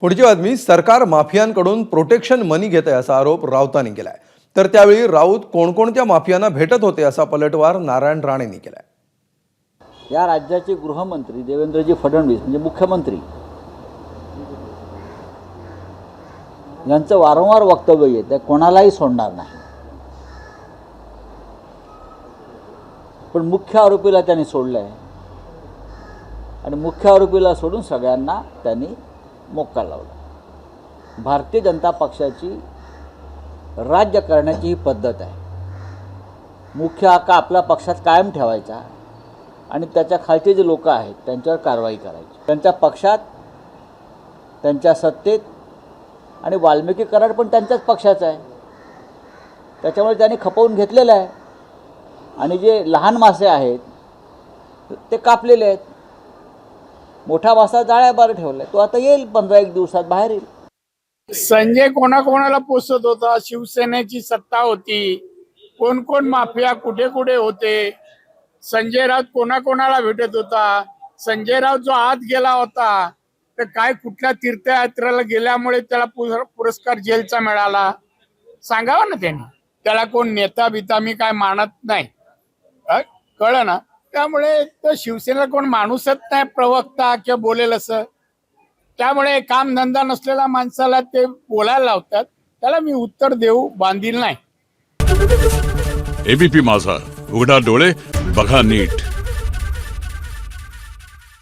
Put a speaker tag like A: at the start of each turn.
A: पुढची बातमी. सरकार माफियांकडून प्रोटेक्शन मनी घेते असा आरोप राऊतांनी केलाय. तर त्यावेळी राऊत कोणकोणत्या माफियांना भेटत होते असा पलटवार नारायण राणेंनी केलाय.
B: या राज्याचे गृहमंत्री देवेंद्रजी फडणवीस म्हणजे मुख्यमंत्री यांचं वारंवार वक्तव्य येतं कोणालाही सोडणार नाही, पण मुख्य आरोपीला त्यांनी सोडलंय आणि मुख्य आरोपीला सोडून सगळ्यांना त्यांनी मोक्का लावला. भारतीय जनता पक्षाची राज्य करण्याची ही पद्धत आहे. मुख्य हक्क आपल्या पक्षात कायम ठेवायचा आणि त्याच्या खालचे जे लोक आहेत त्यांच्यावर कारवाई करायची. त्यांच्या पक्षात, त्यांच्या सत्तेत आणि वाल्मिकी कराड पण त्यांच्याच पक्षाचा आहे, त्याच्यामुळे त्यांनी खपवून घेतलेलं आहे आणि जे लहान मासे आहेत ते कापलेले आहेत. मोठा मासा जाळ्याबाहेर ठेवलाय, तो आता येईल 15-1 दिवसात बाहेर येईल.
C: संजय कोणाकोणाला पोसत होता, शिवसेनेची सत्ता होती, कोण कोण माफिया कुठे कुठे होते, संजय राऊत कोणाकोणाला भेटत होता, संजय राऊत जो आत गेला होता तर काय कुठल्या तीर्थयात्रेला गेल्यामुळे त्याला पुरस्कार जेलचा मिळाला, सांगावं ना त्यांनी. त्याला कोण नेता बिता मी काय मानत नाही, कळलं ना. त्यामुळे तो शिवसेनेला कोण माणूसच नाही प्रवक्ता किंवा बोलेल असं. त्यामुळे काम धंदा नसलेल्या माणसाला ते बोलायला लावतात, त्याला मी उत्तर देऊ बांधील नाही.
D: एबीपी माझा, उघडा डोळे बघा नीट.